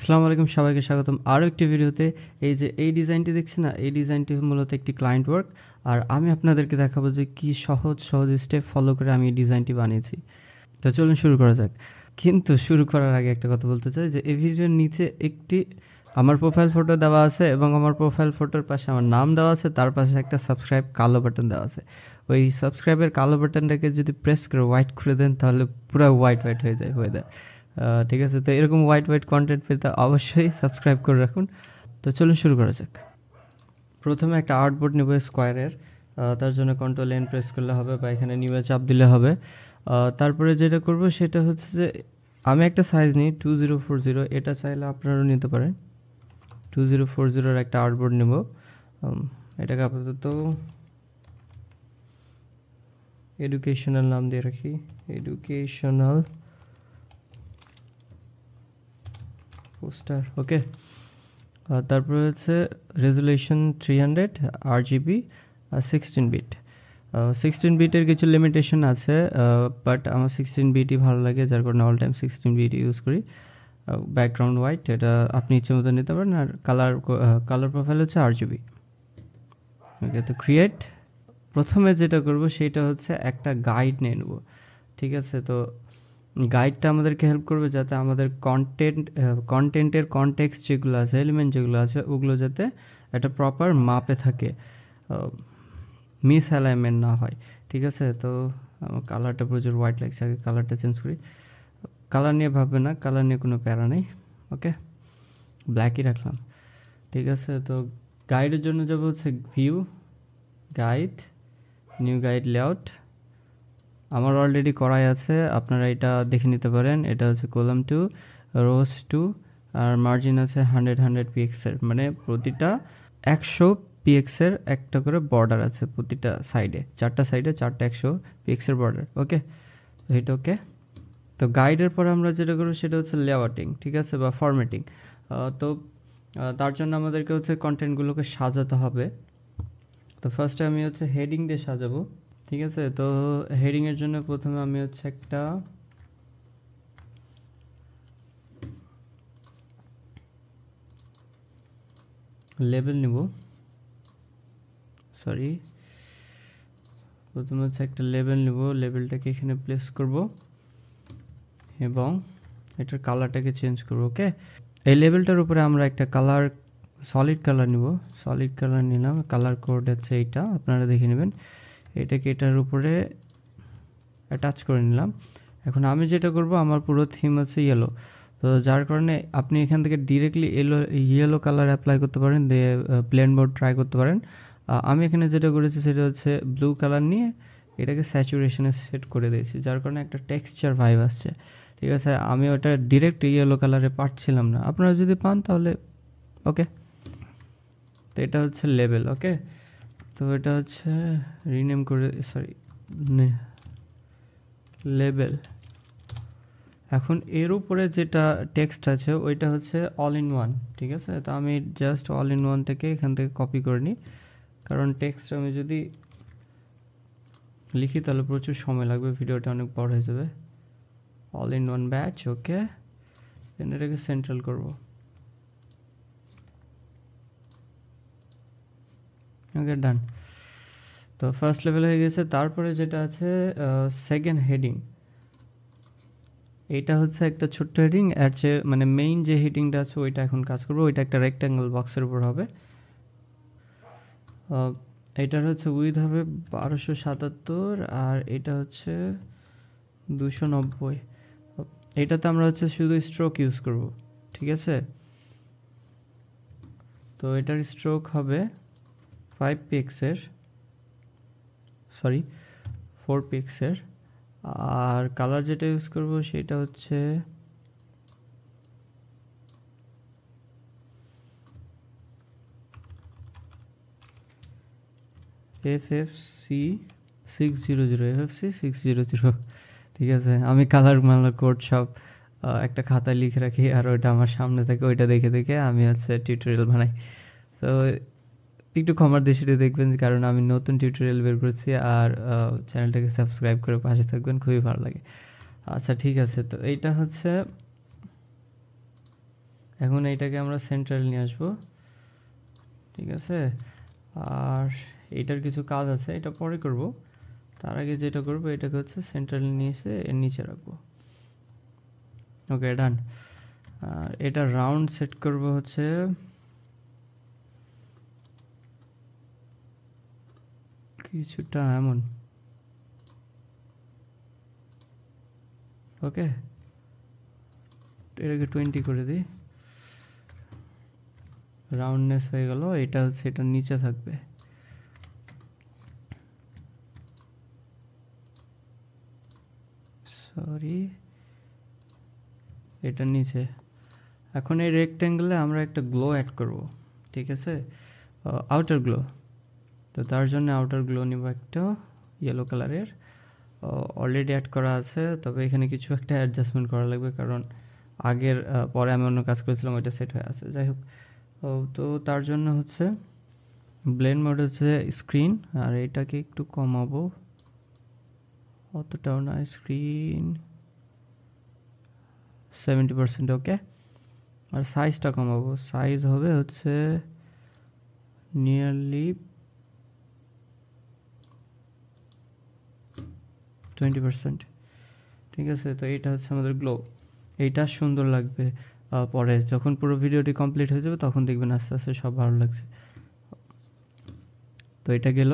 আসসালামু আলাইকুম, সবাইকে স্বাগতম আরও একটি ভিডিওতে। এই যে এই ডিজাইনটি দেখছেন না, এই ডিজাইনটি মূলত একটি ক্লায়েন্ট ওয়ার্ক। আর আমি আপনাদেরকে দেখাবো যে কি সহজ স্টেপ ফলো করে আমি এই ডিজাইনটি বানিয়েছি। তো চলুন শুরু করা যাক। কিন্তু শুরু করার আগে একটা কথা বলতে চাই যে এই ভিডিওর নিচে একটি আমার প্রোফাইল ফটো দেওয়া আছে এবং আমার প্রোফাইল ফটোর পাশে আমার নাম দেওয়া আছে, তার পাশে একটা সাবস্ক্রাইব কালো বাটন দেওয়া আছে। ওই সাবস্ক্রাইবের কালো বাটনটাকে যদি প্রেস করে হোয়াইট করে দেন তাহলে পুরো হোয়াইট হয়ে যায় ওয়েদার। ঠিক আছে, তো এরকম হোয়াইট কন্টেন্ট পেতে অবশ্যই সাবস্ক্রাইব করে রাখুন। তো চলুন শুরু করা যাক। প্রথমে একটা আর্টবোর্ড নেব স্কোয়ারের। তার জন্য কন্ট্রোল N প্রেস করলে হবে বা এখানে নিউয়ে চাপ দিলে হবে। তারপরে যেটা করব সেটা হচ্ছে যে আমি একটা সাইজ নিই 2040, এটা চাইলে আপনারাও নিতে পারেন। 2040 একটা আর্টবোর্ড নেব। এটাকে আপাতত এডুকেশনাল নাম দিয়ে রাখি, এডুকেশনাল পোস্টার। ওকে, তারপরে হচ্ছে রেজুলেশন 300 RGB আর 16 বিট। 16 বিটের কিছু লিমিটেশন আছে, বাট আমার 16 বিটই ভালো লাগে, যার কারণে অল টাইম 16 বিট ইউজ করি। ব্যাকগ্রাউন্ড হোয়াইট, এটা আপনি ইচ্ছে মতো নিতে পারেন। আর কালার প্রোফাইল হচ্ছে RGB। ওকে, তো ক্রিয়েট। প্রথমে যেটা করব সেটা হচ্ছে একটা গাইড নিয়ে নেব। ঠিক আছে, তো গাইডটা আমাদেরকে হেল্প করবে যাতে আমাদের কন্টেন্টের কনটেক্সট যেগুলো আছে, এলিমেন্ট যেগুলো আছে, ওগুলো যাতে একটা প্রপার মাপে থাকে, মিস অ্যালাইনমেন্ট না হয়। ঠিক আছে, তো আমার কালারটা প্রচুর হোয়াইট লাগছে, আগে কালারটা চেঞ্জ করি। কালার নিয়ে ভাববে না, কালার নিয়ে কোনো প্যারা নেই। ওকে, ব্ল্যাকই রাখলাম। ঠিক আছে, তো গাইডের জন্য যাবো হচ্ছে view, guide, new guide layout. আমার অলরেডি করাই আছে, আপনারা এটা দেখে নিতে পারেন। এটা হচ্ছে কলাম 2, রোজ 2, আর মার্জিন আছে 100 px-এর, মানে প্রতিটা 100 px-এর একটা করে বর্ডার আছে, প্রতিটা সাইডে, চারটা সাইডে 4টা 100 px-এর বর্ডার। ওকে, তো এটা ওকে। তো গাইডের পরে আমরা যেটা করবো সেটা হচ্ছে লেআউটিং, ঠিক আছে, বা ফরম্যাটিং। তো তার জন্য আমাদেরকে হচ্ছে কন্টেন্টগুলোকে সাজাতে হবে। তো ফার্স্টে আমি হচ্ছে হেডিং দিয়ে সাজাবো। ঠিক আছে, তো হেডিংয়ের জন্য প্রথমে আমি হচ্ছে একটা লেবেল নিব। প্রথমে হচ্ছে একটা লেবেল নিব, লেবেলটাকে এখানে প্লেস করব এবং এটার কালারটাকে চেঞ্জ করব। ওকে, এই লেবেলটার উপরে আমরা একটা কালার, সলিড কালার নিব। সলিড কালার নিলাম, কালার কোড হচ্ছে এইটা, আপনারা দেখে নেবেন। এটাকে এটার উপরে অ্যাটাচ করে নিলাম। এখন আমি যেটা করব, আমার পুরো থিম আছে ইয়েলো, তো যার কারণে আপনি এখান থেকে ডিরেক্টলি ইয়েলো কালার অ্যাপ্লাই করতে পারেন, দিয়ে প্লেন বোর্ড ট্রাই করতে পারেন। আমি এখানে যেটা করেছি সেটা হচ্ছে ব্লু কালার নিয়ে এটাকে স্যাচুরেশনে সেট করে দিয়েছি, যার কারণে একটা টেক্সচার ভাইব আসছে। ঠিক আছে, আমি ওটা ডিরেক্ট ইয়েলো কালারে পাচ্ছিলাম না, আপনারা যদি পান তাহলে ওকে। তো এটা হচ্ছে লেবেল। ওকে, তো এটা হচ্ছে রিনেম করে, লেবেল। এখন এর উপরে যেটা টেক্সট আছে ওইটা হচ্ছে অল ইন ওয়ান। ঠিক আছে, তো আমি জাস্ট অল ইন ওয়ান থেকে এখান থেকে কপি করে নিই, কারণ টেক্সট আমি যদি লিখি তাহলে প্রচুর সময় লাগবে, ভিডিওটা অনেক বড় হয়ে যাবে। All in one batch. Okay, এটাকে সেন্ট্রাল করব। ওকে, ডান। তো ফার্স্ট লেভেল হয়ে গেছে। তারপরে যেটা আছে সেকেন্ড হেডিং, এইটা হচ্ছে একটা ছোট্ট হেডিং, এর চেয়ে মানে মেইন যে হেডিংটা আছে ওইটা এখন কাজ করবো। ওইটা একটা রেক্ট্যাঙ্গেল বক্সের উপর হবে। এটার হচ্ছে উইথ হবে 1277 আর এটা হচ্ছে 290। এটাতে আমরা হচ্ছে শুধু স্ট্রোক ইউজ করব। ঠিক আছে, তো এটার স্ট্রোক হবে 4 পিক্সের। আর কালার যেটা ইউজ করব সেটা হচ্ছে FFC 600। ঠিক আছে, আমি কালার কোড সব একটা খাতায় লিখে রাখি, আর ওইটা আমার সামনে থাকে, ওইটা দেখে দেখে আমি হচ্ছে টিউটোরিয়াল বানাই। তো একটু ক্ষমার দৃষ্টিতে দেখবেন, কারণ আমি নতুন টিউটোরিয়াল বের করছি। আর চ্যানেলটাকে সাবস্ক্রাইব করে পাশে থাকবেন, খুবই ভালো লাগে। আচ্ছা ঠিক আছে, তো এইটা হচ্ছে এখন এইটাকে আমরা সেন্ট্রাল নিয়ে আসবো, ঠিক আছে। আর এইটার কিছু কাজ আছে, এটা পরে করব। তার আগে যেটা করব, এটাকে হচ্ছে সেন্ট্রাল নিয়ে এসে এর নিচে রাখবো। ওকে, ডান। আর এটা রাউন্ড সেট করব হচ্ছে কিছুটা এমন, ওকে। এটাকে 20 করে দিই, রাউন্ডনেস হয়ে গেল। এটা হচ্ছে এটার নিচে থাকবে, সরি, এটার নিচে। এখন এই রেক্ট্যাঙ্গেলে আমরা একটা গ্লো অ্যাড করব, ঠিক আছে, আউটার গ্লো। তো তার জন্য আউটার গ্লো নিব একটা ইয়েলো কালারের, অলরেডি অ্যাড করা আছে, তবে এখানে কিছু একটা অ্যাডজাস্টমেন্ট করা লাগবে, কারণ আগের পরে আমি অন্য কাজ করেছিলাম, ওইটা সেট হয়ে আছে। যাই হোক, তো তার জন্য হচ্ছে ব্লেন্ড মোড হচ্ছে স্ক্রিন, আর এটাকে একটু কমাবো, অতটাও না, স্ক্রিন 70%, ওকে। আর সাইজটা কমাবো, সাইজ হবে হচ্ছে নিয়ারলি 20%, ঠিক আছে। তো এটা হচ্ছে আমাদের গ্লো, এইটা সুন্দর লাগবে। পরে যখন পুরো ভিডিওটি কমপ্লিট হয়ে যাবে তখন দেখবেন আস্তে আস্তে সব ভালো লাগছে। তো এটা গেল।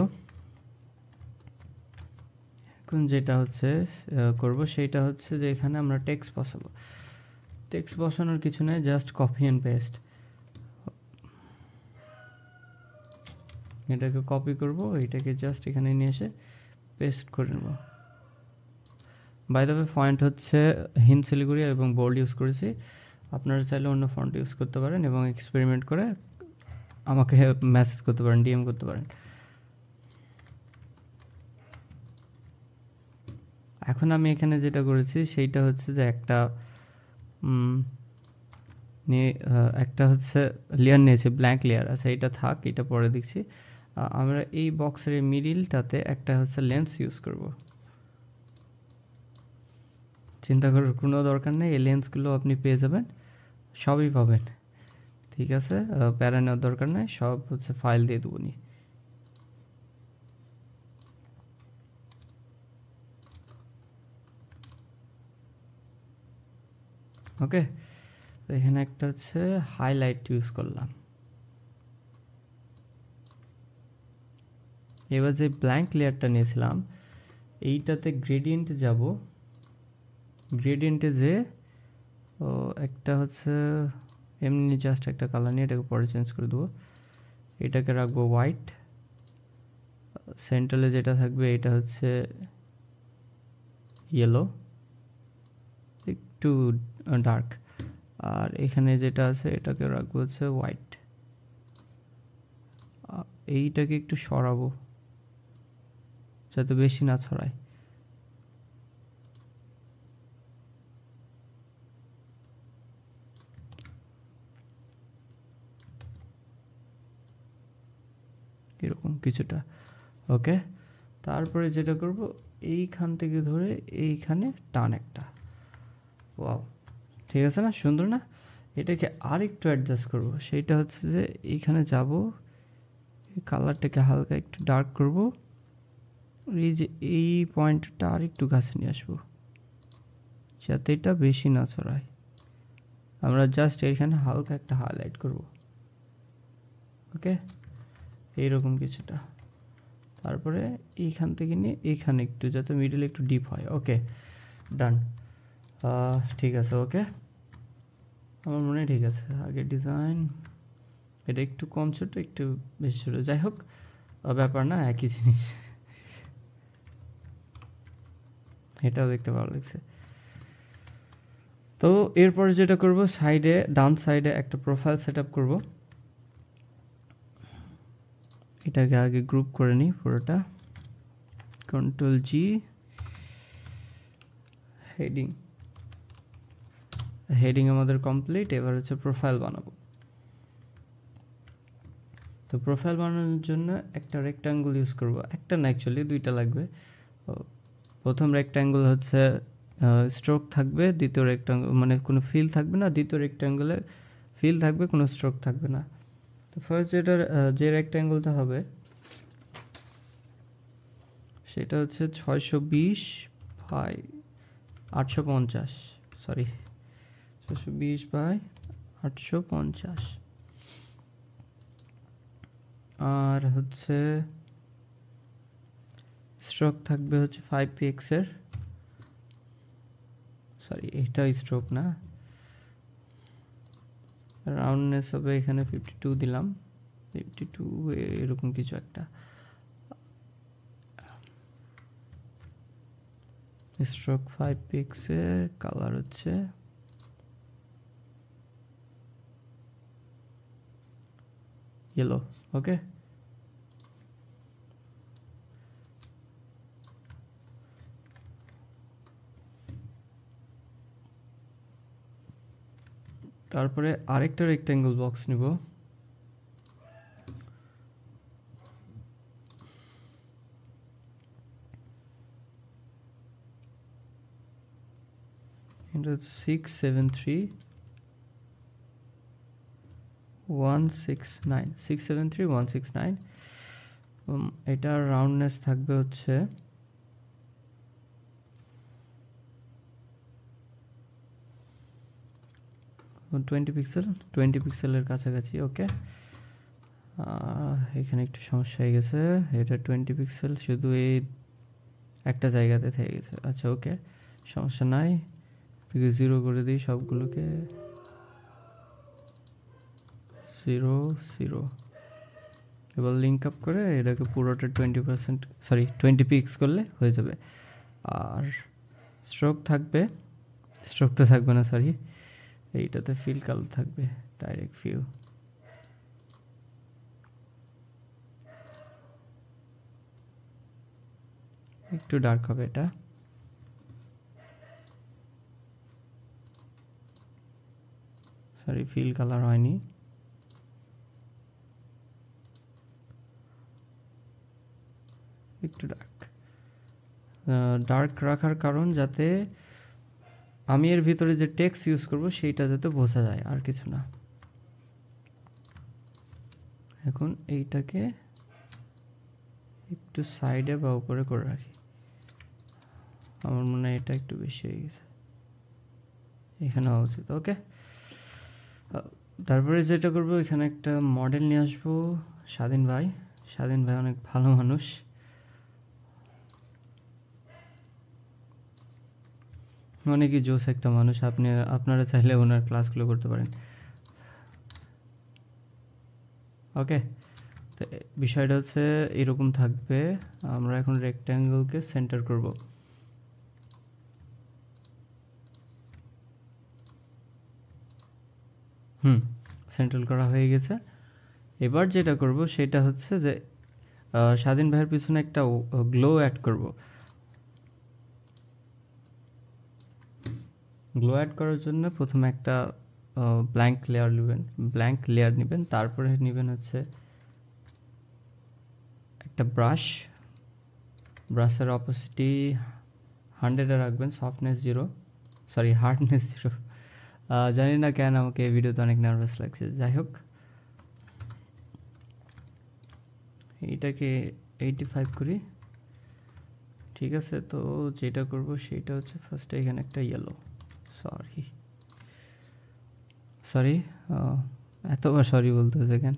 এখন যেটা হচ্ছে করব সেইটা হচ্ছে যে এখানে আমরা টেক্সট বসাবো। টেক্সট বসানোর কিছু নেই, জাস্ট কপি অ্যান্ড পেস্ট। এটাকে কপি করব, এটাকে জাস্ট এখানে নিয়ে এসে পেস্ট করে নেব। বাই দ্য ওয়ে, ফন্ট হচ্ছে হিন্দ শিলিগুড়ি এবং বোল্ড ইউজ করেছি। আপনারা চাইলে অন্য ফন্ট ইউজ করতে পারেন এবং এক্সপেরিমেন্ট করে আমাকে মেসেজ করতে পারেন, ডিএম করতে পারেন। এখন আমি এখানে যেটা করেছি সেইটা হচ্ছে যে একটা হচ্ছে লেয়ার নিয়েছি, ব্ল্যাঙ্ক লেয়ার আছে, এটা থাক, এটা পরে দেখছি। আমরা এই বক্সের মিডিলটাতে একটা হচ্ছে লেন্স ইউজ করব। চিন্তা করার কোনো দরকার নেই, এই লেন্সগুলো আপনি পেয়ে যাবেন, সবই পাবেন, ঠিক আছে। প্যারা নেওয়ার দরকার নেই, সব হচ্ছে ফাইল দিয়ে দেবো নি। ওকে, তো এখানে একটা হচ্ছে হাইলাইট ইউজ করলাম। এবার যে ব্ল্যাঙ্ক লেয়ারটা নিয়েছিলাম, এইটাতে গ্রেডিয়েন্টে যাব, গ্রেডিয়েন্টে যে একটা হচ্ছে এমনি জাস্ট একটা কালার নিয়ে এটাকে পরে চেঞ্জ করে দেবো। এটাকে রাখবো হোয়াইট, সেন্ট্রালে যেটা থাকবে এটা হচ্ছে ইয়েলো, একটু ডার্ক। আর এখানে যেটা আছে এটাকে রাখবো হচ্ছে হোয়াইট। এইটাকে একটু সরাবো যাতে বেশি না ছড়ায়। এরকম কিছুটা, ওকে। তারপরে যেটা করব, এইখান থেকে ধরে এইখানে টান একটা, ওয়াও, ঠিক আছে না, সুন্দর না? এটাকে আর একটু অ্যাডজাস্ট করব, সেইটা হচ্ছে যে এইখানে যাব, এই কালারটাকে হালকা একটু ডার্ক করব, এই যে এই পয়েন্টটা আর একটু কাছে নিয়ে আসবো যাতে এটা বেশি না ছড়ায়। আমরা জাস্ট এখানে হালকা একটা হাইলাইট করব, ওকে, এইরকম কিছুটা। তারপরে এইখান থেকে নিয়ে এইখানে একটু, যাতে মিডল একটু ডিপ হয়, ওকে, ডান। ঠিক আছে, ওকে, আমার মনে হয় ঠিক আছে। আগে ডিজাইন, এটা একটু কম ছোট, একটু বেশি ছোট, যাই হোক ব্যাপার না, একই জিনিস। এটাও দেখতে ভালো লাগছে। তো এরপরে যেটা করব, সাইডে, ডান সাইডে একটা প্রোফাইল সেট আপ করবো। এটাকে আগে গ্রুপ করে নিই পুরোটা, Ctrl+G, হেডিং, হেডিং আমাদের কমপ্লিট। এবার হচ্ছে প্রোফাইল বানাবো। তো প্রোফাইল বানানোর জন্য একটা রেক্ট্যাঙ্গল ইউজ করব, একটা না অ্যাকচুয়ালি দুইটা লাগবে। প্রথম রেক্ট্যাঙ্গল হচ্ছে স্ট্রোক থাকবে, দ্বিতীয় রেক্ট্যাঙ্গল মানে কোনো ফিল থাকবে না, দ্বিতীয় রেক্ট্যাঙ্গলে ফিল থাকবে, কোনো স্ট্রোক থাকবে না। তো ফার্স্ট যেটার যে রেক্ট্যাঙ্গেলটা হবে সেটা হচ্ছে 620 বাই 850, সরি 620 বাই 850, আর হচ্ছে স্ট্রোক থাকবে হচ্ছে 5px এর, সরি এটা স্ট্রোক না, রাউন্ডনেস হবে এখানে 52 দিলাম, 52 এরকম কিছু একটা। স্ট্রোক 5px এর, কালার হচ্ছে ইয়েলো। ওকে, তারপরে আরেকটা রেক্ট্যাঙ্গেল বক্স নিব, এটা 673 169, 673 169। এটার রাউন্ডনেস থাকবে হচ্ছে 20 পিক্সেল, 20 পিক্সেলের কাছাকাছি। ওকে, এখানে একটু সমস্যা হয়ে গেছে, এটা 20 পিক্সেল শুধু এই একটা জায়গাতে থেকে গেছে। আচ্ছা ওকে, সমস্যা নাই, জিরো করে দিই সবগুলোকে, 0 0। এবার লিঙ্ক আপ করে এটাকে পুরোটা 20%, সরি 20 পিক্স করলে হয়ে যাবে। আর স্ট্রোক থাকবে, স্ট্রোক তো থাকবে না, সরি এইটাতে ফিল কালার থাকবে, ডাইরেক্ট ভিউ। একটু ডার্ক হবে এটা, সরি ফিল কালার হয়নি, একটু ডার্ক। ডার্ক রাখার কারণ যাতে আমি এর ভিতরে যে টেক্সট ইউজ করব সেইটা যাতে বোঝা যায়, আর কিছু না। এখন এইটাকে একটু সাইডে বা উপরে করে রাখি, আমার মনে হয় এটা একটু বেশি হয়ে গেছে, এখানে হওয়া উচিত। ওকে, তারপরে যেটা করবো এখানে একটা মডেল নিয়ে আসবো, স্বাধীন ভাই। স্বাধীন ভাই অনেক ভালো মানুষ, অনেকই জোস একটা মানুষ, আপনারা চাইলে ওনার ক্লাসগুলো করতে পারেন। ওকে, তো বিষয়টা হচ্ছে এরকম থাকবে। আমরা এখন রেক্ট্যাঙ্গেলকে সেন্টার করব, সেন্ট্রাল করা হয়ে গেছে। এবার যেটা করব সেটা হচ্ছে যে স্বাধীন ভাইয়ের পিছনে একটা গ্লো অ্যাড করব। গ্লো অ্যাড করার জন্য প্রথমে একটা ব্ল্যাঙ্ক লেয়ার নেবেন, তারপরে নেবেন হচ্ছে একটা ব্রাশের অপোসিটি 100-এ রাখবেন, সফটনেস 0, সরি হার্ডনেস 0। জানি না কেন আমাকে এই ভিডিওতে অনেক নার্ভাস লাগছে, যাই হোক এইটাকে 85 করি। ঠিক আছে, তো যেটা করব সেটা হচ্ছে ফার্স্টে এখানে একটা ইয়েলো, সরি এতবার সরি বলতে হচ্ছে কেন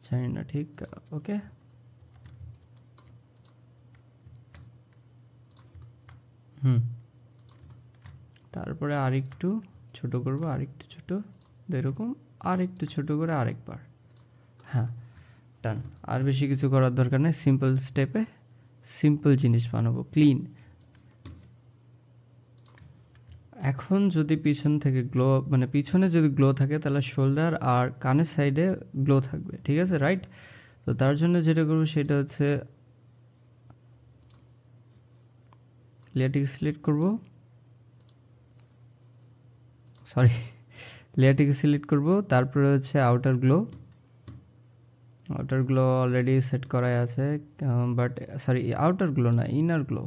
জানি না ঠিক। ওকে, তারপরে আরেকটু ছোট করব, আরেকটু ছোট, এরকম আরেকটু ছোট করে আরেকবার। হ্যাঁ, ডান। আর বেশি কিছু করার দরকার নেই, সিম্পল স্টেপে সিম্পল জিনিস বানাবো, ক্লিন। এখন যদি পিছন থেকে গ্লো, মানে পিছনে যদি গ্লো থাকে তাহলে শোল্ডার আর কানের সাইডে গ্লো থাকবে, ঠিক আছে, রাইট? তো তার জন্য যেটা করবো সেটা হচ্ছে লেয়ারটিকে সিলেক্ট করব, লেয়ারটিকে সিলেক্ট করব, তারপরে হচ্ছে আউটার গ্লো অলরেডি সেট করাই আছে, বাট সরি আউটার গ্লো না, ইনার গ্লো।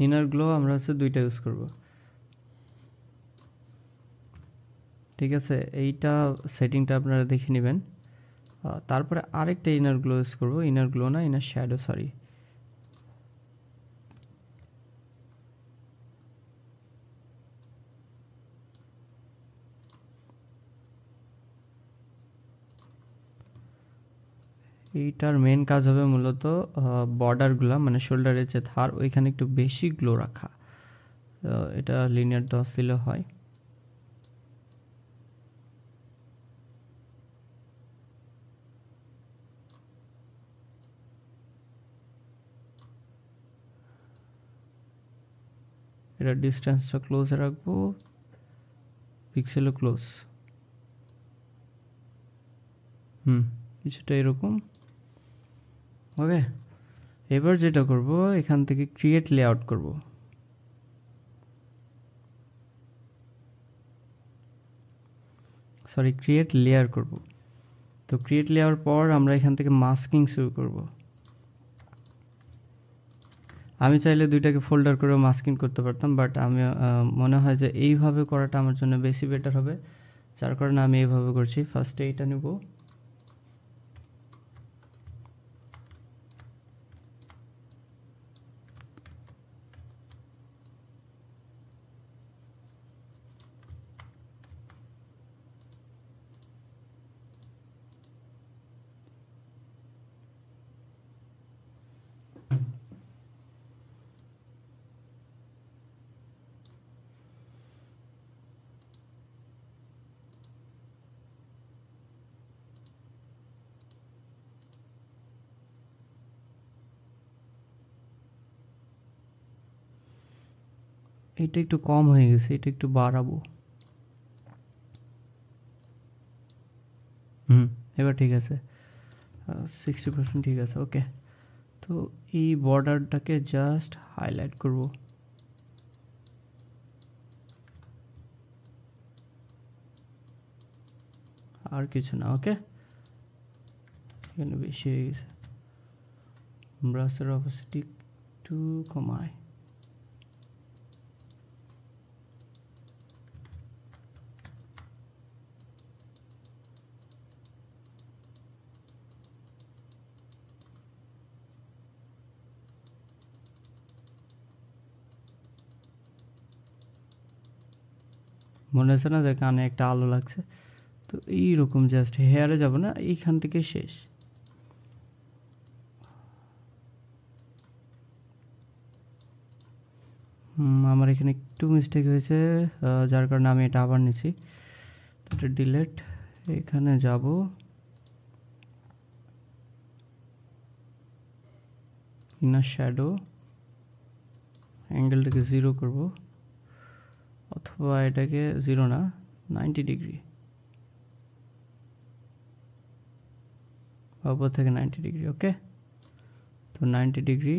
ইনার গ্লো আমরা হচ্ছে দুইটা ইউজ করব, ঠিক আছে। এইটা সেটিংটা আপনারা দেখে নেবেন। তারপরে আরেকটা ইনার গ্লো ইউজ করব, ইনার গ্লো না, ইনার শ্যাডো, সরি। এইটার মেন কাজ হবে মূলত বর্ডারগুলো, মানে শোল্ডারের যে ধার ওইখানে একটু বেশি গ্লো রাখা। এটা লিনিয়ার ডস দিলে হয়। এটা ডিস্টেন্সটা ক্লোজে রাখবো, পিক্সেলও ক্লোজ, কিছুটা এরকম। ওকে, এবার যেটা করব, এখান থেকে ক্রিয়েট লেআউট করব। সরি, ক্রিয়েট লেয়ার করব। তো ক্রিয়েট লেয়ার পর আমরা এখান থেকে মাস্কিং শুরু করব। আমি চাইলে দুইটাকে ফোল্ডার করে মাস্কিং করতে পারতাম, বাট আমি মনে হয় যে এইভাবে করাটা আমার জন্য বেশি বেটার হবে, যার কারণে আমি এইভাবে করছি। ফার্স্টে এইটা নেব, এটা একটু কম হয়ে গেছে, এটা একটু বাড়াবো। এবার ঠিক আছে, 60% ঠিক আছে। ওকে, তো এই বর্ডারটাকে জাস্ট হাইলাইট করব। আর কিছু না। ওকে, এখানে বেশি হয়ে গেছে, ব্রাশের অপোসিটি একটু কমায়। মনে হচ্ছে না যে কানে একটা আলো লাগছে? তো এইরকম জাস্ট হেয়ারে যাব না, এইখান থেকে শেষ। আমার এখানে একটু মিস্টেক হয়েছে, যার কারণে আমি এটা আবার নিছি। এটা ডিলেট, এখানে যাব, ইনার শ্যাডো, অ্যাঙ্গেলটাকে 0 করব, অথবা এটাকে 0 না, 90 ডিগ্রি, উপর থেকে 90 ডিগ্রি। ওকে, তো 90 ডিগ্রি,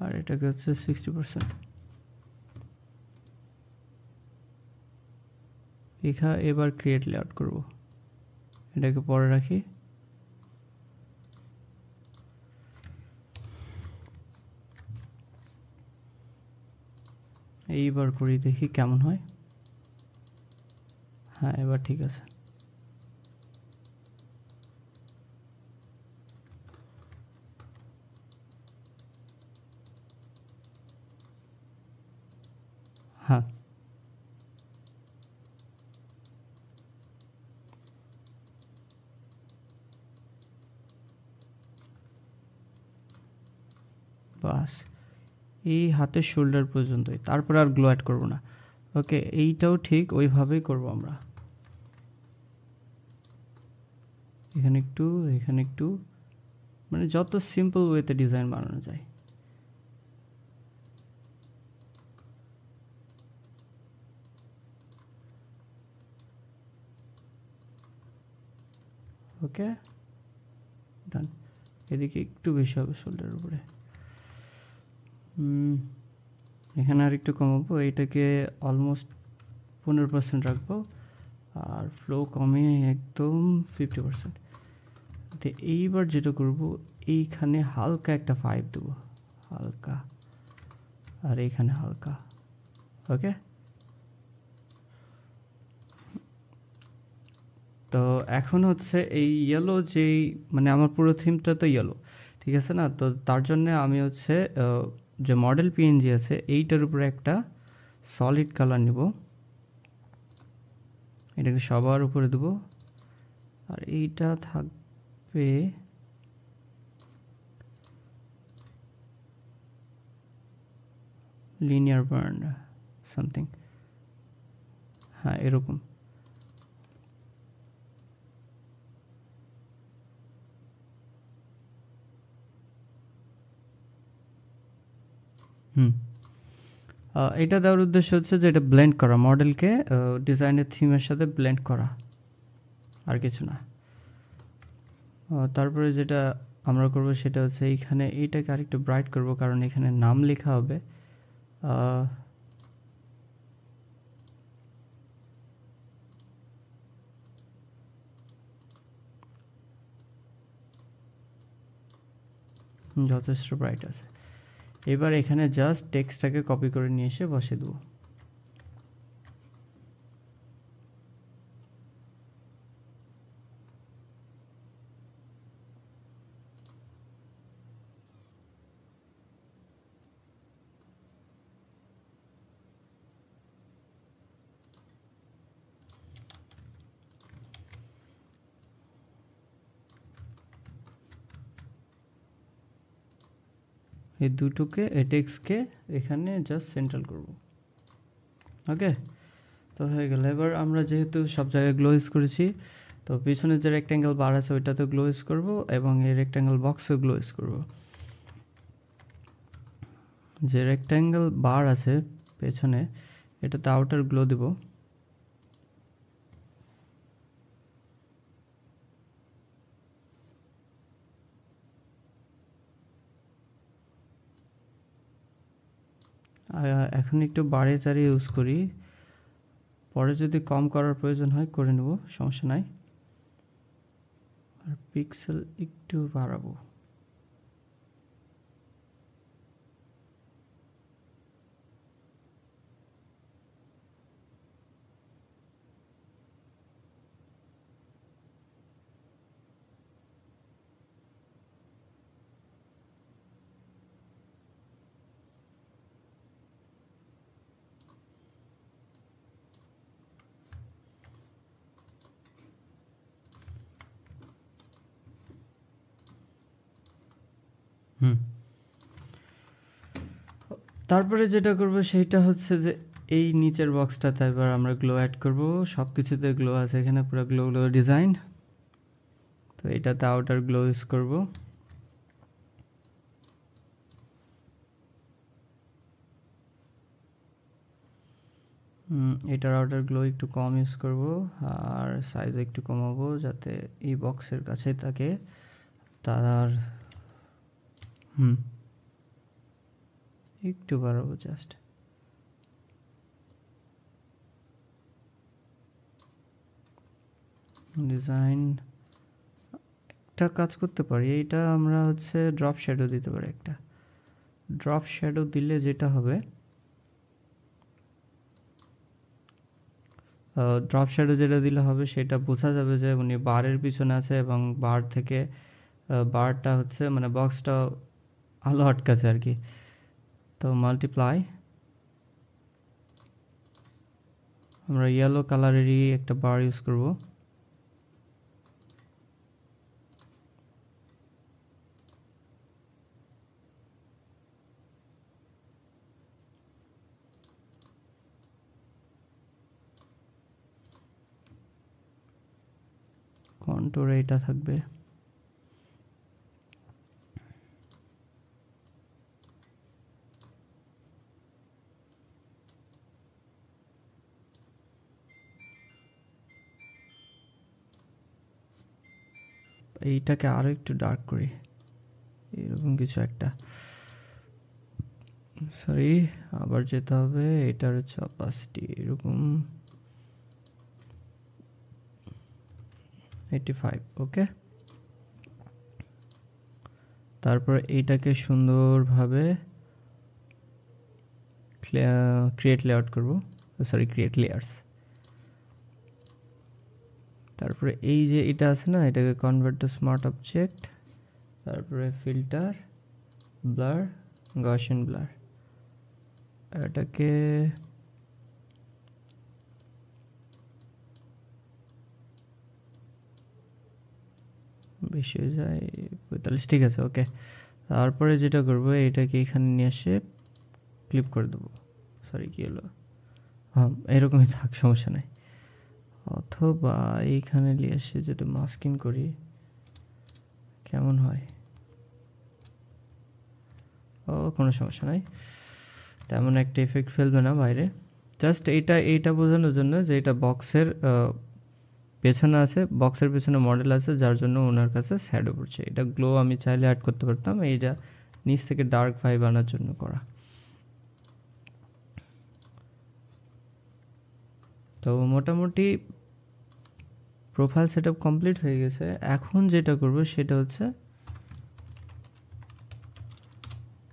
আর এটাকে হচ্ছে 60%। এবার ক্রিয়েট লেআউট করব, এটাকে পরে রাখি। এইবার করি, দেখি কেমন হয়। হ্যাঁ, এবার ঠিক আছে। হ্যাঁ, বাস এই হাতের শোল্ডার পর্যন্তই, তারপর আর গ্লো অ্যাড করবো না। ওকে, এইটাও ঠিক ওইভাবেই করব আমরা। এখানে একটু, এখানে একটু, মানে যত সিম্পল ওয়েতে ডিজাইন বানানো যায়। ওকে, ডান। এদিকে একটু বেশি হবে শোল্ডারের উপরে, এখানে আর একটু কমাবো, এইটাকে অলমোস্ট 15% রাখবো, আর ফ্লো কমিয়ে একদম 50%। তো এইবার যেটা করব, এইখানে হালকা একটা 5 দেব, হালকা, আর এইখানে হালকা। ওকে, তো এখন হচ্ছে এই ইয়েলো যেই, মানে আমার পুরো থিমটা তো ইয়েলো, ঠিক আছে না? তো তার জন্য আমি হচ্ছে যে মডেল পিএনজি আছে এইটার উপরে একটা সলিড কালার নিব, এটাকে সবার উপরে দেবো, আর এইটা থাকবে লিনিয়ার বার্ন সামথিং, হ্যাঁ এরকম। এটা দেওয়ার উদ্দেশ্য হচ্ছে যে এটা ব্লেন্ড করা, মডেলকে ডিজাইনের থিমের সাথে ব্লেন্ড করা, আর কিছু না। তারপরে যেটা আমরা করব সেটা হচ্ছে এইখানে এইটাকে আরেকটু ব্রাইট করব, কারণ এখানে নাম লেখা হবে। যথেষ্ট ব্রাইট আছে। এবার এখানে জাস্ট টেক্সটটাকে কপি করে নিয়ে এসে বসে দেবো। এই দুটোকে, এই টেক্সটকে এখানে জাস্ট সেন্ট্রাল করব। ওকে, তো হয়ে গেল। এবার আমরা যেহেতু সব জায়গায় গ্লো ইউজ করেছি, তো পিছনে যে রেক্ট্যাঙ্গেল বার আছে ওইটাতে গ্লো ইউজ করব, এবং এই রেক্ট্যাঙ্গেল বক্সে গ্লো ইউজ করব। যে রেক্ট্যাঙ্গেল বার আছে পেছনে, এটাতে আউটার গ্লো দিব। এখন একটু বাড়িয়ে চাড়িয়ে ইউজ করি, পরে যদি কম করার প্রয়োজন হয় করে নেব, সমস্যা নাই। আর পিক্সেল একটু বাড়াবো। তারপরে যেটা করব সেইটা হচ্ছে যে এই নিচের বক্সটাতে এবার আমরা গ্লো অ্যাড করব। সব কিছুতে গ্লো আছে এখানে, পুরো গ্লো গ্লো ডিজাইন। তো এটাতে আউটার গ্লো ইউজ করব। এটার আউটার গ্লো একটু কম ইউজ করব, আর সাইজ একটু কমাবো যাতে এই বক্সের কাছে থাকে। তার একটু বাড়াবো জাস্ট। ডিজাইন একটা কাজ করতে পারি, এইটা আমরা হচ্ছে ড্রপ শ্যাডো দিতে পারি। একটা ড্রপ শ্যাডো দিলে যেটা হবে, ড্রপ শ্যাডো যেটা দিলে হবে সেটা বোঝা যাবে যে উনি বারের পিছনে আছে, এবং বার থেকে বারটা হচ্ছে মানে বক্সটা আলো আটকাছে আর কি। তো মাল্টিপ্লাই, আমরা ইয়েলো কালারেরই একটা বার ইউজ করব। কন্ট্রোরে এটা থাকবে। এইটাকে আরো একটু ডার্ক করি, এরকম কিছু একটা। সরি, আবার যেতে হবে। এটার হচ্ছে অপাসিটি এরকম 85। ওকে, তারপর এইটাকে সুন্দরভাবে ক্রিয়েট লেআউট করব, সরি ক্রিয়েট লেয়ার্স। তারপরে এই যে এটা আছে না, এটাকে কনভার্ট টু স্মার্ট অবজেক্ট, তারপরে ফিল্টার, ব্লার, গসিয়ান ব্লার। এটাকে বেশি হয়ে যায় 45, ঠিক আছে ওকে। তারপরে যেটা করব, এটাকে এখানে নিয়ে এসে ক্লিপ করে দেবো, সরি কি হলো, হ্যাঁ এরকমই থাক, সমস্যা নাই। অথবা এইখানে নিয়ে এসে যদি মাস্কিং করি কেমন হয়, ও কোনো সমস্যা নাই, তেমন একটা এফেক্ট ফেলবে না বাইরে। জাস্ট এইটা বোঝানোর জন্য যে এটা বক্সের পেছনে আছে, বক্সের পেছনে মডেল আছে, যার জন্য ওনার কাছে শ্যাডো পড়ছে। এটা গ্লো আমি চাইলে অ্যাড করতে পারতাম, এইটা নিচ থেকে ডার্ক ভাইব আনার জন্য করা। তো মোটামুটি প্রোফাইল সেটআপ কমপ্লিট হয়ে গেছে। এখন যেটা করব সেটা হচ্ছে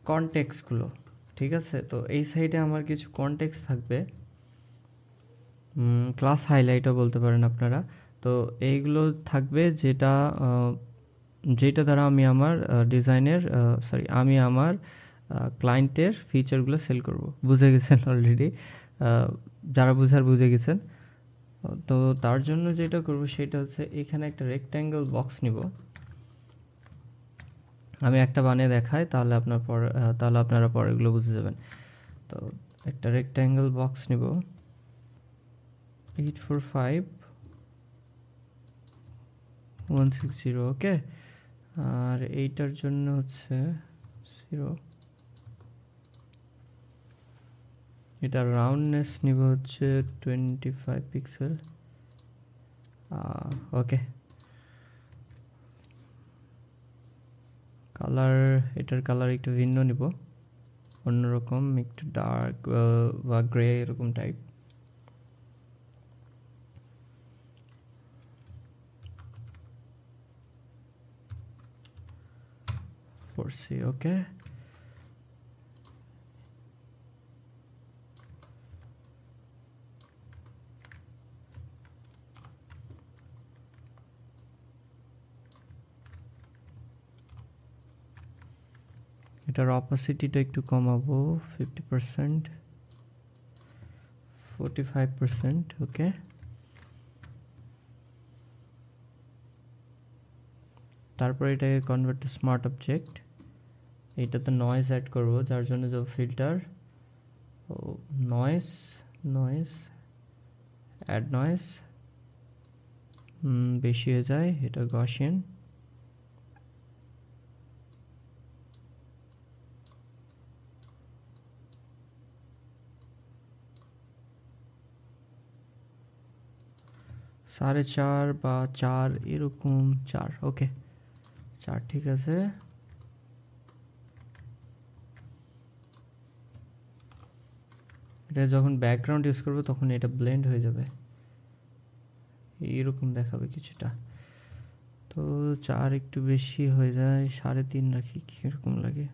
কনটেক্সটগুলো, ঠিক আছে। তো এই সাইডে আমার কিছু কনটেক্সট থাকবে, ক্লাস হাইলাইটও বলতে পারেন আপনারা। তো এইগুলো থাকবে যেটা দ্বারা আমি আমার ডিজাইনের আমি আমার ক্লায়েন্টের ফিচারগুলো সেল করব। বুঝে গেছেন অলরেডি, যারা বুঝে গেছেন। তো তার জন্য যেটা করব সেটা হচ্ছে এখানে একটা রেক্ট্যাঙ্গেল বক্স নিব। আমি একটা বানিয়ে দেখাই, তাহলে আপনারা পরেগুলো বুঝে যাবেন। তো একটা রেক্ট্যাঙ্গেল বক্স নিব 845160, ওকে। আর এইটার জন্য হচ্ছে 0, এটা রাউন্ডনেস নিব হচ্ছে 25 পিক্সেল, ওকে। কালার, এটার কালার একটু ভিন্ন নিব, অন্যরকম, একটু ডার্ক বা গ্রে এরকম টাইপ। করছি, ওকে। এটার অপাসিটিটা একটু কমাবো 50%, 45%, ওকে। তারপর এটাকে কনভার্ট টু স্মার্ট অবজেক্ট, এইটাতে নয়েজ অ্যাড করব, যার জন্য যে ফিল্টার, নয়েজ অ্যাড নয়েজ, বেশি হয়ে যায়, এটা গসিয়ান। সাড়ে 4 বা 4 এরকম, 4, ওকে 4 ঠিক আছে। এটা যখন ব্যাকগ্রাউন্ড ইউজ করবো তখন এটা ব্লেন্ড হয়ে যাবে, এইরকম দেখাবে কিছুটা। তো 4 একটু বেশি হয়ে যায়, 3.5 রাখি, কিরকম লাগে।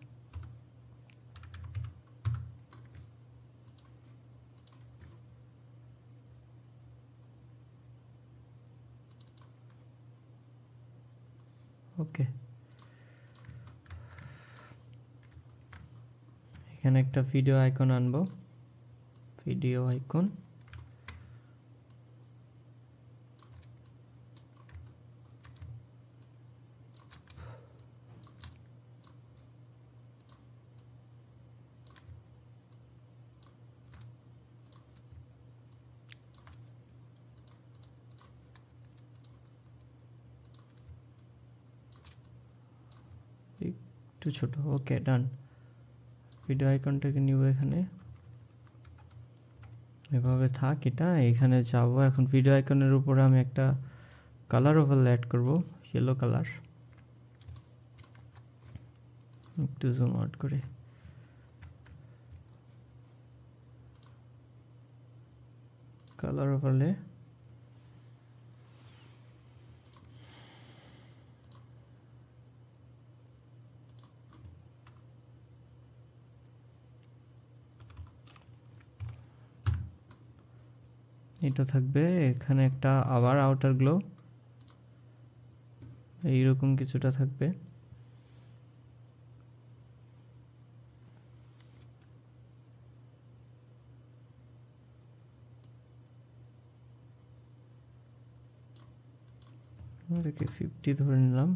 ওকে, এখানে একটা ভিডিও আইকন আনবো, ভিডিও আইকন, একটু ছোট, ওকে ডান। ভিডিও আইকনটাকে নিব, এখানে এভাবে থাক। এটা এখানে যাব, এখন ভিডিও আইকনের উপরে আমি একটা কালার ওভারলে অ্যাড করব, ইয়েলো কালার, একটু জুম আউট করে। কালার ওভারলে, এটা থাকবে এখানে একটা আবার আউটার গ্লো এইরকম কিছুটা থাকবে। এটাকে 50 ধরে নিলাম,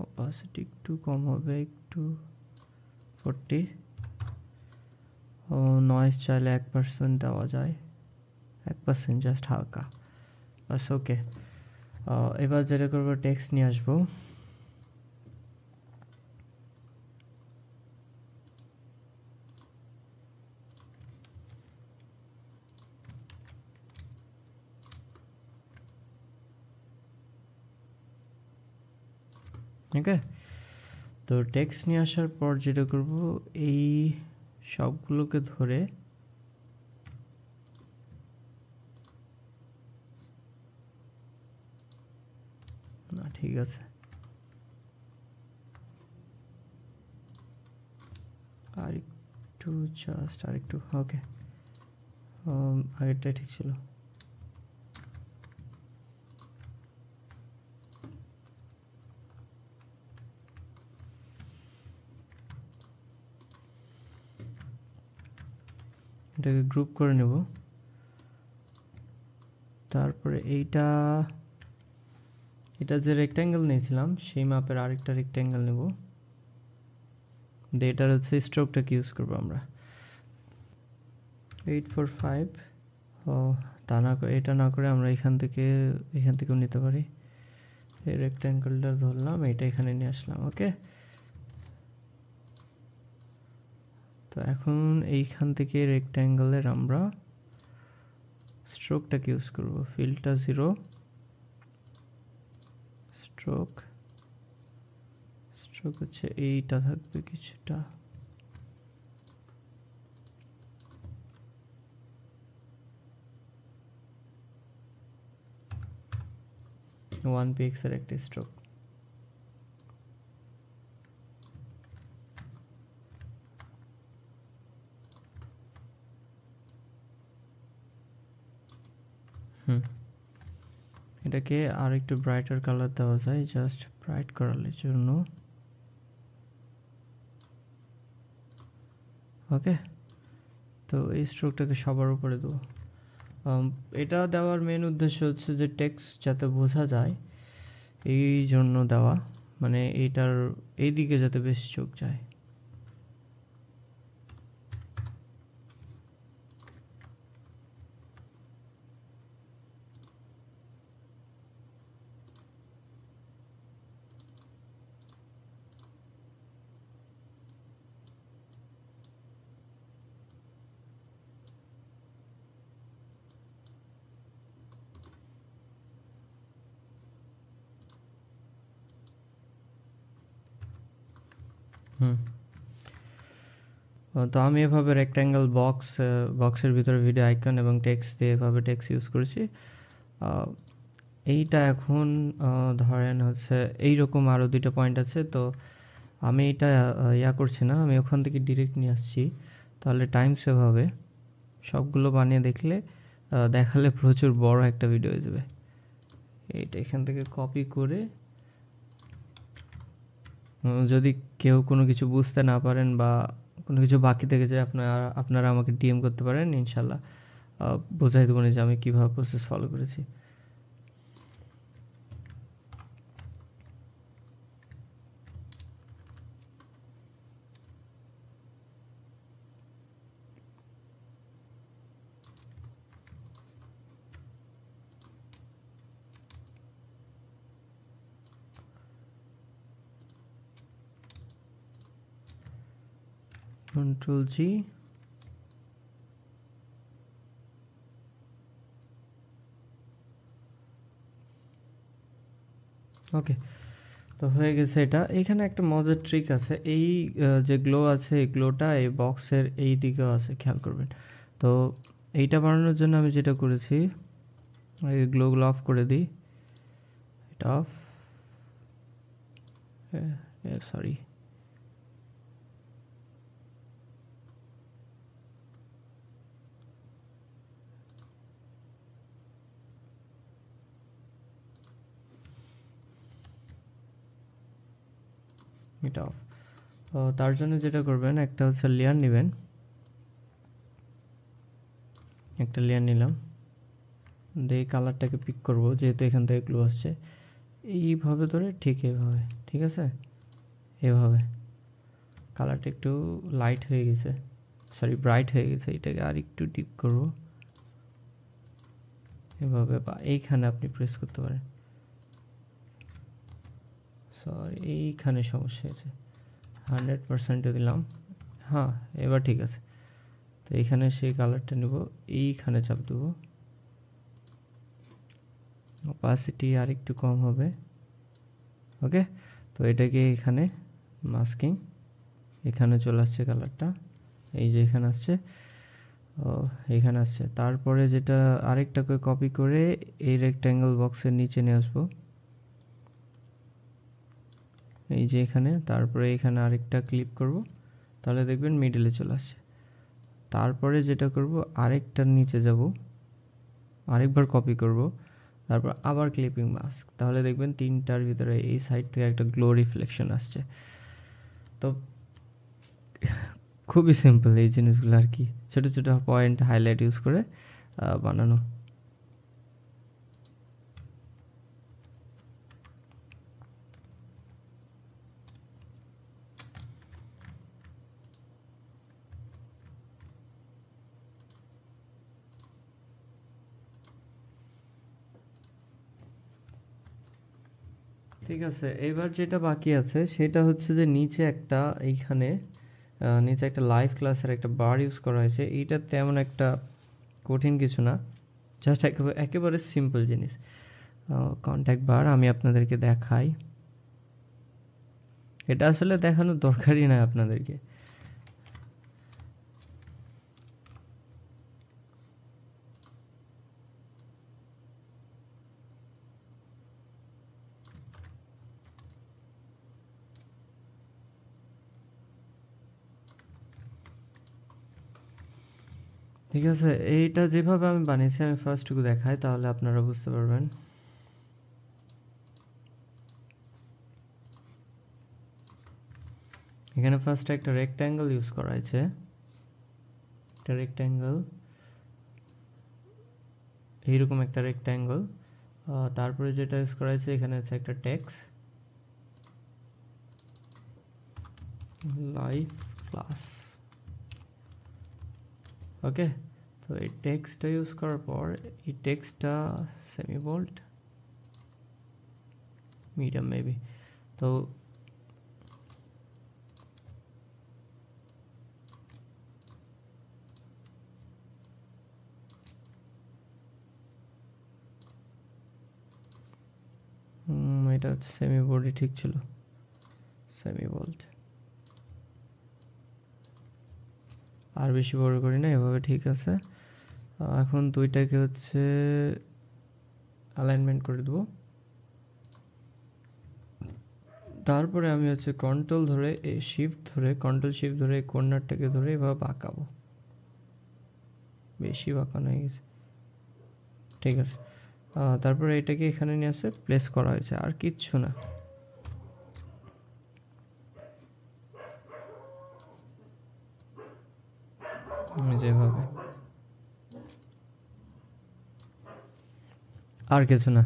অপাসিটি একটু কম হবে, একটু 40। ও নয়েজ চাইলে 1% দেওয়া যায়, 1% জাস্ট হালকা, বাস ওকে। এবার যেটা করবো টেক্সট নিয়ে আসবো। ওকে, তো টেক্সট নিয়ে আসার পর যেটা করব এই সবগুলোকে ধরে না, ঠিক আছে, আর একটু জাস্ট আর একটু, ওকে, আগেরটাই ঠিক ছিল। এটাকে গ্রুপ করে নেব। তারপরে এটা যে রেক্ট্যাঙ্গেল নিয়েছিলাম সেই মাপের আরেকটা রেক্ট্যাঙ্গেল নেব, দিয়ে এটার হচ্ছে স্ট্রোকটাকে ইউজ করবো আমরা 845। ও তা না করে, এটা না করে আমরা এখান থেকেও নিতে পারি। এই রেক্ট্যাঙ্গেলটা ধরলাম, এটা এখানে নিয়ে আসলাম। ওকে, তো এখন এইখান থেকে রেক্ট্যাঙ্গেলের আমরা স্ট্রোকটাকে ইউজ করব, ফিলটা 0, স্ট্রোক হচ্ছে এইটা থাকবে কিছুটা, ওয়ান পিক্সের একটা স্ট্রোক। এটাকে আর একটু ব্রাইটার কালার দেওয়া যায়, জাস্ট ব্রাইট করার জন্য। ওকে, তো এই স্ট্রোকটাকে সবার উপরে দেবো। এটা দেওয়ার মেন উদ্দেশ্য হচ্ছে যে টেক্সট যাতে বোঝা যায়, এই জন্য দেওয়া, মানে এইটার এই দিকে যাতে বেশি চোখ যায়। তো আমি এভাবে রেক্ট্যাঙ্গেল বক্সের ভিতরে ভিডিও আইকন এবং টেক্সট দিয়ে এভাবে টেক্সট ইউজ করেছি। এইটা এখন ধরেন হচ্ছে এইরকম আরও 2টা পয়েন্ট আছে, তো আমি এটা করছি না, আমি ওখান থেকে ডিরেক্ট নিয়ে আসছি, তাহলে টাইম সেভ হবে। সবগুলো বানিয়ে দেখালে প্রচুর বড় একটা ভিডিও হয়ে যাবে। এইটা এখান থেকে কপি করে, যদি কেউ কোনো কিছু বুঝতে না পারেন বা কোনো কিছু বাকি থেকে যায়, আপনারা আমাকে ডিএম করতে পারেন, ইনশাল্লাহ বোঝাই দেবো যে আমি কীভাবে প্রসেস ফলো করেছি। Ctrl G, ওকে, তো হয়ে গেছে। এটা এখানে একটা মজার ট্রিক আছে, এই যে গ্লো আছে, এই গ্লোটা এই বক্সের এই দিকেও আছে, খেয়াল করবেন। তো এইটা বানানোর জন্য আমি যেটা করেছি, এই গ্লোগুলো অফ করে দিই, এটা অফ, সরি, এটা অফ। তো তার জন্য যেটা করবেন, একটা হচ্ছে লেয়ার নেবেন, একটা লেয়ার নিলাম, দিয়ে কালারটাকে পিক করব, যেহেতু এখান থেকে গ্লো আসছে, এইভাবে ধরে ঠিক এইভাবে, ঠিক আছে, এভাবে কালারটা একটু লাইট হয়ে গেছে, সরি ব্রাইট হয়ে গেছে, এটাকে আর একটু ডিপ করব এভাবে, বা এইখানে আপনি প্রেস করতে পারেন, সরি এইখানে সমস্যা হয়েছে, 100% দিলাম, হ্যাঁ এবার ঠিক আছে। তো এইখানে সেই কালারটা নেব, এইখানে চাপ দেবো, অপাসিটি আর একটু কম হবে, ওকে। তো এটাকে এখানে মাস্কিং, এখানে চলে আসছে কালারটা, এই যে এখানে আসছে, ও এখানে আসছে। তারপরে যেটা আরেকটাকে কপি করে এই রেক্ট্যাঙ্গেল বক্সের নিচে নিয়ে আসবো, এই যে এখানে, তারপরে এখানে আরেকটা ক্লিক করব, তাহলে দেখবেন মিডলে চলে আসছে। তারপরে যেটা করব, আরেকটার নিচে যাব, আরেকবার কপি করব, তারপর আবার ক্লিপিং মাস্ক, তাহলে দেখবেন তিনটার ভিতরে এই সাইড থেকে একটা গ্লো রিফ্লেকশন আসছে। তো খুবই সিম্পল এই জিনিসগুলো আর কি, ছোটো ছোটো পয়েন্ট হাইলাইট ইউজ করে বানানো। ঠিক আছে, এবার যেটা বাকি আছে সেটা হচ্ছে যে নিচে একটা, এইখানে নিচে একটা লাইভ ক্লাসের একটা বার ইউজ করা হয়েছে। এইটা তেমন একটা কঠিন কিছু না, জাস্ট একেবারে সিম্পল জিনিস। কন্ট্যাক্ট বার আমি আপনাদেরকে দেখাই, এটা আসলে দেখানোর দরকারই না আপনাদেরকে। ঠিক আছে, এইটা যেভাবে আমি বানিয়েছি আমি ফার্স্টটুকু দেখাই, তাহলে আপনারা বুঝতে পারবেন। এখানে ফার্স্টে একটা রেক্ট্যাঙ্গেল ইউজ করা হয়েছে, একটা রেক্ট্যাঙ্গেল, এইরকম একটা রেক্ট্যাঙ্গেল। তারপরে যেটা ইউজ করা হয়েছে এখানে হচ্ছে একটা টেক্সট, লাইভ ক্লাস, ওকে। তো এই টেক্সটটা ইউজ করার পর এই টেক্সটটা সেমি বোল্ড, মিডিয়াম মেবি, তো এটা হচ্ছে সেমি বোল্ডই ঠিক ছিল, সেমি বোল্ড, আর বেশি বড় করি না, এভাবে ঠিক আছে। এখন দুইটাকে হচ্ছে অ্যালাইনমেন্ট করে দেবো। তারপরে আমি হচ্ছে কন্ট্রোল ধরে শিফট ধরে, কন্ট্রোল শিফট ধরে কর্নারটাকে ধরে এভাবে বাঁকাবো, বেশি বাঁকানো হয়ে গেছে, ঠিক আছে। তারপরে এটাকে এখানে নিয়ে আসে প্লেস করা হয়েছে, আর কিচ্ছু না। যেভাবে, আর কিছু না।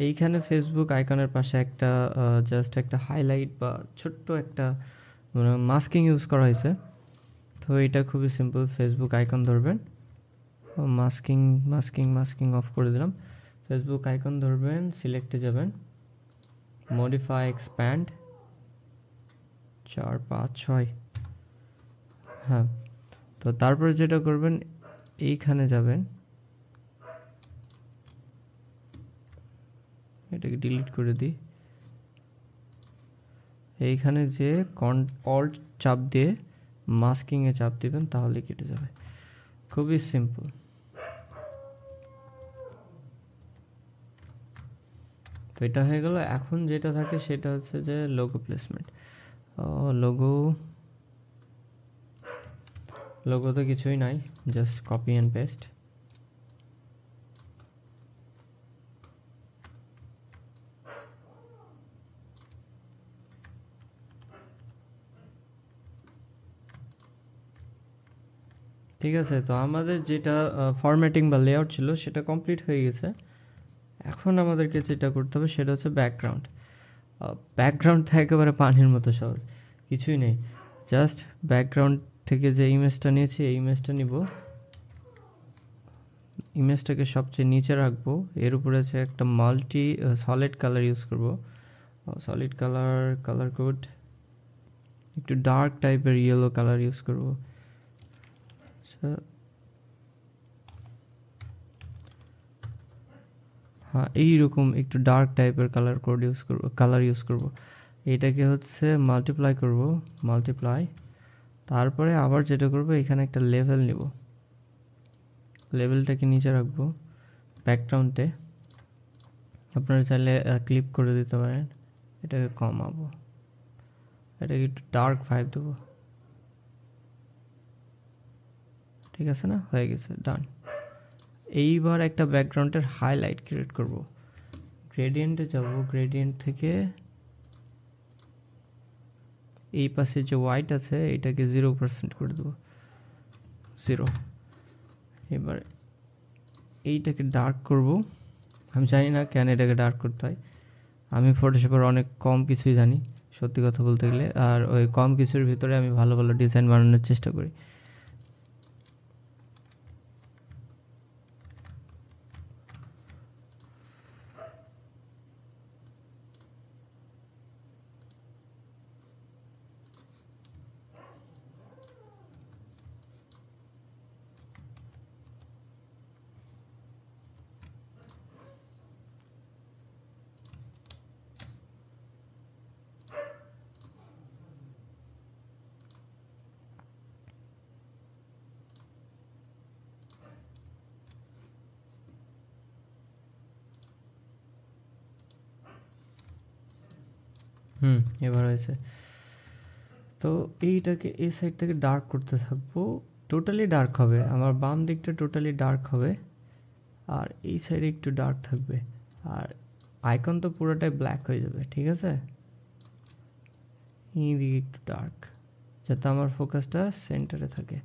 এইখানে ফেসবুক আইকনের পাশে একটা জাস্ট একটা হাইলাইট বা ছোট্ট একটা মাস্কিং ইউজ করা হয়েছে। তো এটা খুবই সিম্পল, ফেসবুক আইকন ধরবেন, মাস্কিং মাস্কিং মাস্কিং অফ করে দিলাম। ফেসবুক আইকন ধরবেন, সিলেক্টে যাবেন, মডিফাই এক্সপ্যান্ড 4 5 6, হ্যাঁ। তো তারপরে যেটা করবেন, এইখানে যাবেন, এটাকে ডিলিট করে দিই, এইখানে যে অল্ট চাপ দিয়ে মাস্কিংয়ে চাপ দিবেন, তাহলে কেটে যাবে, খুবই সিম্পল। তো এটা হয়ে গেল। এখন যেটা থাকে সেটা হচ্ছে যে লোগো প্লেসমেন্ট। লোগো তো কিছুই নাই, জাস্ট কপি অ্যান্ড পেস্ট। ঠিক আছে, তো আমাদের যেটা ফরম্যাটিং বা লেআউট ছিল সেটা কমপ্লিট হয়ে গেছে। এখন আমাদেরকে যেটা করতে হবে সেটা হচ্ছে ব্যাকগ্রাউন্ড। ব্যাকগ্রাউন্ডটা একেবারে পানির মতো সহজ, কিছুই নেই। জাস্ট ব্যাকগ্রাউন্ড থেকে যে ইমেজটা নিয়েছি এই ইমেজটা নিব, ইমেজটাকে সবচেয়ে নিচে রাখবো, এর উপরে আছে একটা মাল্টি সলিড কালার ইউজ করব। সলিড কালার, কালার কোড একটু ডার্ক টাইপের ইয়েলো কালার ইউজ করব। আচ্ছা, হ্যাঁ এইরকম একটু ডার্ক টাইপের কালার কোড ইউজ করব, কালার ইউজ করব। এটাকে হচ্ছে মাল্টিপ্লাই করব, মাল্টিপ্লাই। তারপরে আবার যেটা করব, এখানে একটা লেভেল নিব, লেভেলটাকে নিচে রাখবো ব্যাকগ্রাউন্ডে। আপনারা চাইলে ক্লিপ করে দিতে পারেন। এটাকে কমাবো, এটাকে একটু ডার্ক ভাইব দেবো। ঠিক আছে না, হয়ে গেছে, ডান। এইবার একটা ব্যাকগ্রাউন্ডের হাইলাইট ক্রিয়েট করব। গ্রেডিয়েন্টে যাব, গ্রেডিয়েন্ট থেকে এই পাশে যে হোয়াইট আছে এটাকে 0% করে দেবো, 0। এবার এইটাকে ডার্ক করব। আমি জানি না কেন এটাকে ডার্ক করতে হয়, আমি ফটোশপের অনেক কম কিছুই জানি সত্যি কথা বলতে গেলে, আর ওই কম কিছুর ভিতরে আমি ভালো ভালো ডিজাইন বানানোর চেষ্টা করি। এবার হয়েছে। তো এইটাকে এই সাইড থেকে ডার্ক করতে থাকবো, টোটালি ডার্ক হবে, আমার বাম দিকটা টোটালি ডার্ক হবে, আর এই সাইডে একটু ডার্ক থাকবে, আর আইকন তো পুরোটাই ব্ল্যাক হয়ে যাবে। ঠিক আছে, এই দিকে একটু ডার্ক, যাতে আমার ফোকাসটা সেন্টারে থাকে।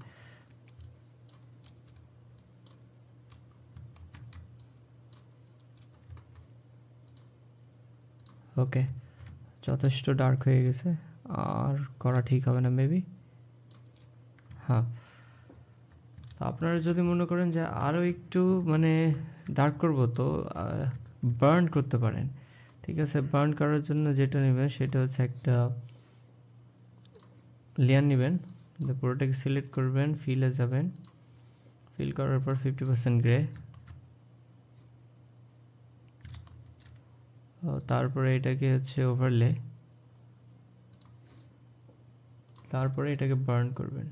ওকে, যথেষ্ট ডার্ক হয়ে গেছে, আর করা ঠিক হবে না মেবি। হ্যাঁ, আপনারা যদি মনে করেন যে আরও একটু মানে ডার্ক করব, তো বার্ন করতে পারেন। ঠিক আছে, বার্ন করার জন্য যেটা নেবেন সেটা হচ্ছে একটা লেয়ার নেবেন, পুরোটাকে সিলেক্ট করবেন, ফিলে যাবেন, ফিল করার পর 50% গ্রে, তারপরে এটাকে হচ্ছে ওভারলে, তারপরে এটাকে বার্ন করবেন।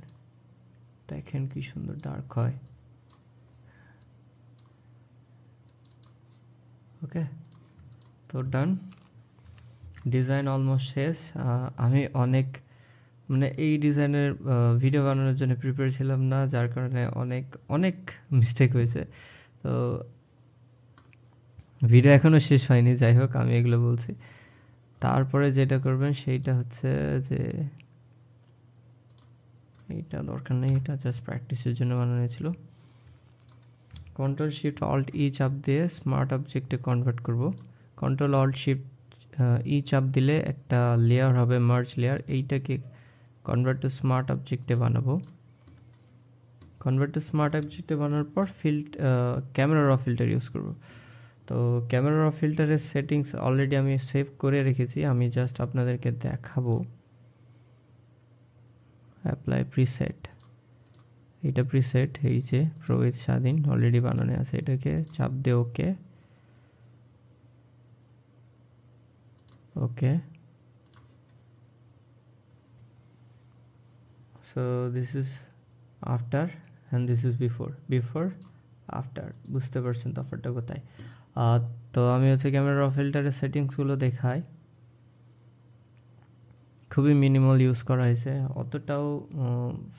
দেখেন কি সুন্দর ডার্ক হয়। ওকে, তো ডান, ডিজাইন অলমোস্ট শেষ। আমি অনেক মানে এই ডিজাইনের ভিডিও বানানোর জন্য প্রিপেয়ার ছিলাম না, যার কারণে অনেক অনেক মিস্টেক হয়েছে। তো ভিডিও এখনও শেষ হয়নি, যাই হোক আমি এগুলো বলছি। তারপরে যেটা করবেন সেইটা হচ্ছে যে এইটা দরকার নেই, এটা জাস্ট প্র্যাকটিসের জন্য বানানো ছিল। কন্ট্রোল শিফট অল্ট ই চাপ দিয়ে স্মার্ট অবজেক্টে কনভার্ট করব। কন্ট্রোল অল্ট শিফট ই চাপ দিলে একটা লেয়ার হবে, মার্জ লেয়ার, এইটাকে কনভার্ট টু স্মার্ট অবজেক্টে বানাবো। কনভার্ট টু স্মার্ট অবজেক্টে বানানোর পর ক্যামেরা র ফিল্টার ইউজ করব। তো ক্যামেরা র ফিল্টারের সেটিংস অলরেডি আমি সেভ করে রেখেছি, আমি জাস্ট আপনাদেরকে দেখাবো। অ্যাপ্লাই প্রিসেট, এইটা প্রিসেট, এই যে প্রোয়েজ স্বাধীন অলরেডি বানানো আছে, এটাকে চাপ দিয়ে okay. Okay, so this is after and this is before, before after, বুঝতে পারছেন তফাৎটা কোথায়। তো আমি হচ্ছে ক্যামেরা র ফিল্টারের সেটিংসগুলো দেখাই। খুবই মিনিমাল ইউজ করা হয়েছে, অতটাও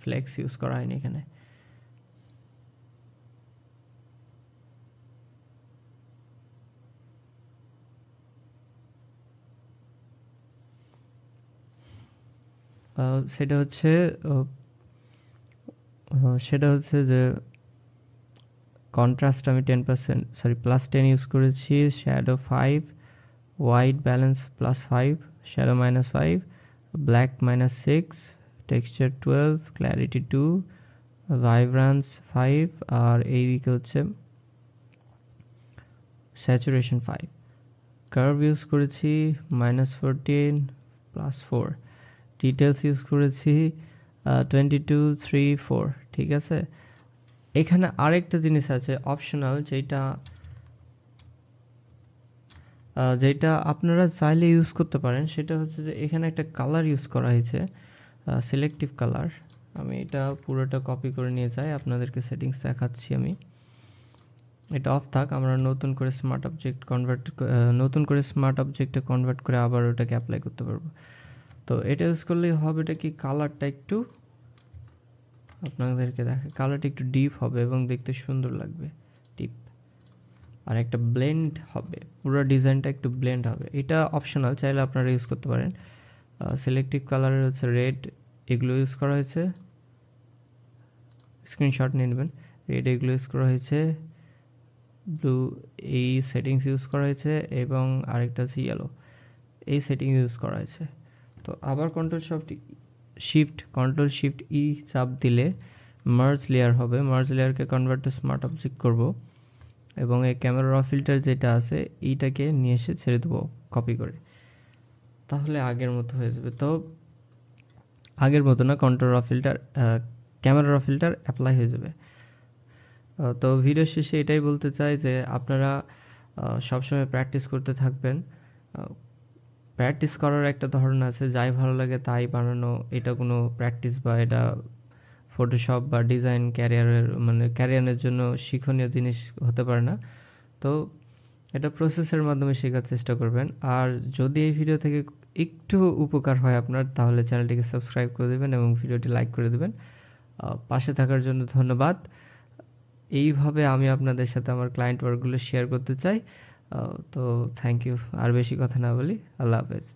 ফ্লেক্স ইউজ করা হয়নি এখানে। সেটা হচ্ছে সেটা হচ্ছে যে কন্ট্রাস্ট আমি 10% সরি +10 ইউজ করেছি, shadow 5, white balance +5, shadow -5, black -6, texture 12, clarity 2, ভাইব্রান্স 5, আর এইদিকে হচ্ছে স্যাচুরেশন 5। কার্ভ ইউজ করেছি -14, +4। ডিটেলস ইউজ করেছি 22, 3, 4। ঠিক আছে, এখানে আরেকটা জিনিস আছে অপশনাল, যেটা আপনারা চাইলে ইউজ করতে পারেন। সেটা হচ্ছে যে এখানে একটা কালার ইউজ করা হয়েছে, সিলেক্টিভ কালার। আমি এটা পুরোটা কপি করে নিয়ে যাই, আপনাদেরকে সেটিংস দেখাচ্ছি আমি। এটা অফ থাক, আমরা নতুন করে স্মার্ট অবজেক্টে কনভার্ট করে আবার ওটাকে অ্যাপ্লাই করতে পারবো। তো এটা ইউজ করলেই হবে, এটা কি কালারটা একটু আপনাদেরকে দেখে, কালারটা একটু ডিপ হবে এবং দেখতে সুন্দর লাগবে, ডিপ। আর একটা ব্লেন্ড হবে, পুরো ডিজাইনটা একটু ব্লেন্ড হবে। এটা অপশনাল, চাইলে আপনারা ইউজ করতে পারেন। সিলেক্টিভ কালারের হচ্ছে রেড, এগুলো ইউজ করা হয়েছে, স্ক্রিনশট নিয়ে নেবেন। রেড এগুলো ইউজ করা হয়েছে, ব্লু এই সেটিংস ইউজ করা হয়েছে, এবং আরেকটা আছে ইয়েলো, এই সেটিংস ইউজ করা হয়েছে। তো আবার কন্ট্রোল শিফট ই চাপ দিলে মার্জ লেয়ার হবে। মার্জ লেয়ারকে কনভার্ট টু স্মার্ট অবজেক্ট করব, এবং এই ক্যামেরা র ফিল্টার যেটা আছে এইটাকে নিয়ে এসে ছেড়ে দেবো কপি করে, তাহলে আগের মতো হয়ে যাবে। তো আগের মতো না, কন্ট্রোল র ফিল্টার ক্যামেরা র ফিল্টার অ্যাপ্লাই হয়ে যাবে। তো ভিডিও শেষে এটাই বলতে চাই যে আপনারা সবসময় প্র্যাকটিস করতে থাকবেন। প্র্যাকটিস করার একটা ধরন আছে, যাই ভালো লাগে তাই বানানো, এটা কোনো প্র্যাকটিস বা এটা ফটোশপ বা ডিজাইন ক্যারিয়ারের জন্য শিক্ষণীয় জিনিস হতে পারে না। তো এটা প্রসেসের মাধ্যমে শেখার চেষ্টা করবেন। আর যদি এই ভিডিও থেকে একটু উপকার হয় আপনার, তাহলে চ্যানেলটিকে সাবস্ক্রাইব করে দেবেন এবং ভিডিওটি লাইক করে দেবেন। পাশে থাকার জন্য ধন্যবাদ। এইভাবে আমি আপনাদের সাথে আমার ক্লায়েন্ট ওয়ার্কগুলো শেয়ার করতে চাই। তো থ্যাংক ইউ। আর বেশি কথা না বলি, আল্লাহ হাফেজ।